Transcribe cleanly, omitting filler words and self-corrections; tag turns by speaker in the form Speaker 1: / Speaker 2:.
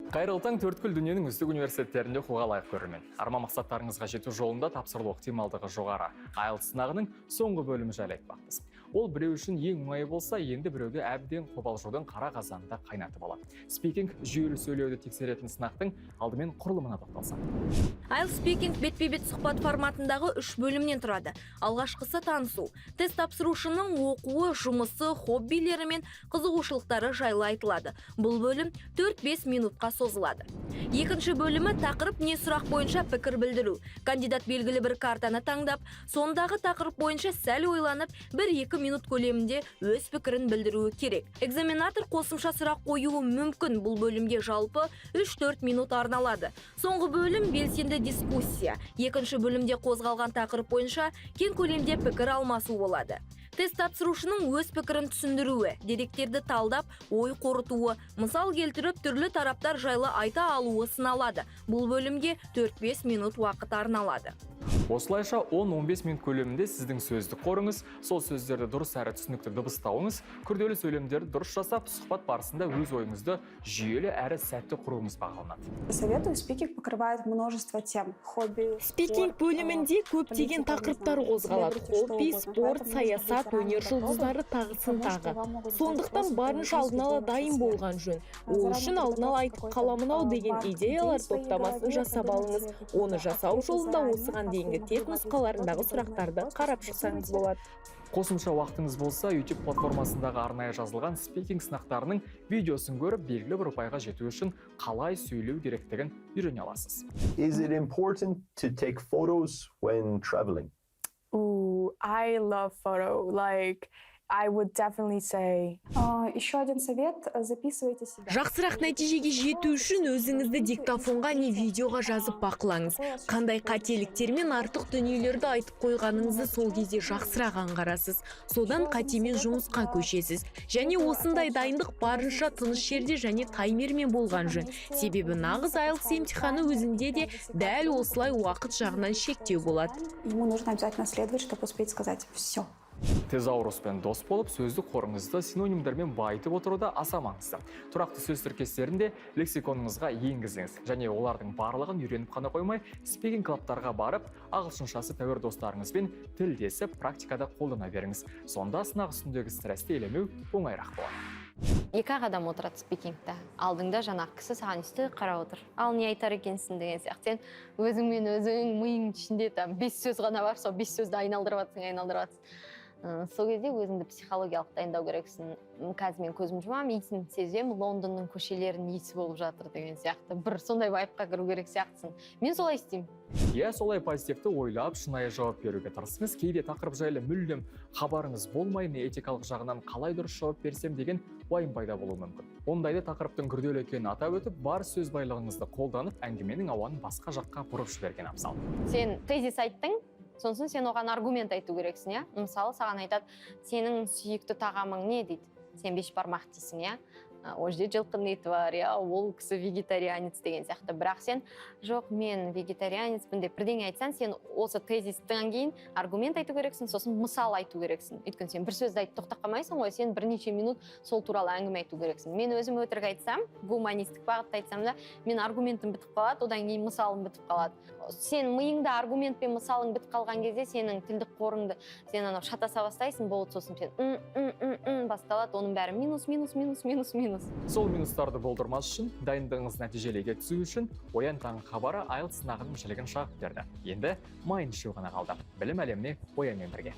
Speaker 1: Қайырлы таң, төрткүл дүниенің үздік университеттерінде оқуға лайық көрермен. Арман мақсаттарыңызға жету жолында тапсырылу ықтималдығы жоғары. IELTS сынағының соңғы бөлімі жайлы айтпақпыз. Ол біреу үшін ең оңайы болса, енді біреуді әбден қобалжудың қара қазанында қайнатып алады. Speaking жүйелі сөйлеуді тексеретін сынақтың алдымен құрылымына тоқталсақ.
Speaker 2: IELTS Speaking бетпе-бет сұхбат форматындағы 3 бөлімнен тұрады. Алғашқысы танысу. Тест тапсырушының оқуы, жұмысы, хоббилері мен қызығушылықтары жайлы айтылады. Бұл бөлім 4-5 минутқа созылады. Екінші бөлімі тақырып не сұрақ бойынша пікір білдіру. Кандидат белгілі бір картаны таңдап, сондағы тақырып бойынша сәл ойланып, 1-2 минут көлемінде өз пікірін білдіруі керек. Экзаменатор қосымша сұрақ қоюы мүмкін. Бұл бөлімге жалпы 3-4 минут арналады. Соңғы бөлім белсенді дискуссия. Екінші бөлімде қозғалған тақырып бойынша кең көлемде пікір алмасу болады. Тест тапсырушының өз пікірін түсіндіруі, деректерді талдап, ой қорытуы, мысал келтіріп, түрлі тараптар жайлы айта алуы сыналады. Бұл бөлімге 4-5 минут уақыт арналады.
Speaker 1: Осылайша 10-15 минут көлемінде сіздің сөздік қорыңыз, сол сөздерді дұрыс әрі түсінікті дыбыстауыңыз, күрделі сөйлемдерді дұрыс жасап, сұхбат барысында өз ойыңызды жүйелі әрі сәтті құруыңыз бағаланады.
Speaker 3: Советую, спикинг покрывает множество тем. Хобби,
Speaker 4: Спикинг бөлімінде көптеген тақырыптар қозғалады. Хобби, спорт, саясат, өнер жұлдыздары тағысын тағы. Сондықтан барынша алдын ала дайын болған жөн. Ол үшін алдын ала айтып қаламын-ау деген идеялар топтамасын жасап алыңыз. Оны жасау жолында осыған дейінгі тек нұсқаларындағы сұрақтарды қарап шықсаңыз болады.
Speaker 1: Қосымша уақытыңыз болса, YouTube платформасындағы арнайы жазылған спикинг сынақтарының видеосын көріп, белгілі бір ұпайға жету үшін қалай сөйлеу керектігін үйрене аласыз.
Speaker 5: Is it important to take photos when traveling?
Speaker 6: Ooh, I love photo. Like, I would definitely say...
Speaker 3: Еще один совет – записывайте себя.
Speaker 4: Жақсырақ нәтижеге жету үшін өзіңізді диктофонға не видеоға жазып бақылаңыз. Қандай қателіктер мен артық дүниелерді айтып қойғаныңызды сол кезде жақсырақ аңғарасыз. Содан қатемен жұмысқа көшесіз. Және осындай дайындық барынша тыныш жерде және таймермен болған жөн. Себебі нағыз IELTS емтиханы өзінде де дәл осылай уақыт жағынан шектеу болады.
Speaker 3: Ему нужно обязательно следовать, чтобы успеть сказать все.
Speaker 1: Тезауруспен дос болып, сөздік қорыңызды синонимдермен байытып отыруда аса маңызды. Тұрақты сөз тіркестерінде лексиконыңызға енгізіңіз, және олардың барлығын үйреніп қана қоймай, спикинг клубтарға барып, ағылшыншасы тәуір достарыңызбен тілдесіп, практикада қолдана беріңіз. Сонда сынақ үстіндегі стрессті елемеу оңайырақ болады.
Speaker 7: Екі адам отырады спикингта. Алдыңда жаңағы кісі саған үсті қарап отыр. Ал не айтар екенсің деген сияқты. Сен өзіңмен өзің миың ішінде 5 сөз ғана бар, сол 5 сөзді айналдырып жатсың. Сол кезде өзіңді психологиялық дайындау керексің. Қазір мен көзім жұмам, иісін сезем, Лондонның көшелерінің иісі болып жатыр деген сияқты. Бір сондай вайбқа кіру керек сияқтысың. Мен солай істеймін.
Speaker 1: Солай позитивті ойлап, шынайы жауап беруге тырысыңыз. Кейде тақырып жайлы мүлдем хабарыңыз болмай, не этикалық жағынан қалай дұрыс жауап берсем деген уайым пайда болуы мүмкін. Ондайда тақырыптың күрделі екенін атап өтіп, бар сөз байлығыңызды қолданып, әңгіменің ауанын басқа жаққа бұрып жіберген абзал.
Speaker 7: Сен тезис айттың, сосын сен оған аргумент айту керексің, иә? Мысалы, саған айтады, сенің сүйікті тағамың не дейді? Сен бешбармақ дейсің, иә? Ол жерде жылқының еті бар, иә, ол кісі вегетарианец деген сияқты. Бірақ сен, жоқ, мен вегетарианецпін деп бірдеңе айтсаң, сен осы тезистен кейін аргумент айту керексің, сосын мысал айту керексің. Өйткені сен бір сөзді айтып тоқтап қалмайсың ғой, сен бірнеше минут сол туралы әңгіме айту керексің. Мен өзім өтірік айтсам, гуманистік бағытта айтсам да, мен аргументім бітіп қалады, одан кейін мысалым бітіп қалады. Сен миыңда аргумент пен мысалың бітіп қалған кезде сенің тілдік қорыңды сен анау шатаса бастайсың, болды, сосын сен басталады, оның бәрі минус.
Speaker 1: Сол минустарды болдырмас үшін, дайындығыңыз нәтижеліге түсу үшін, Оян таң хабары IELTS сынағының мүшелігін шағып берді. Енді майын шеу ғана қалды. Білім әлеміне Оянмен бірге.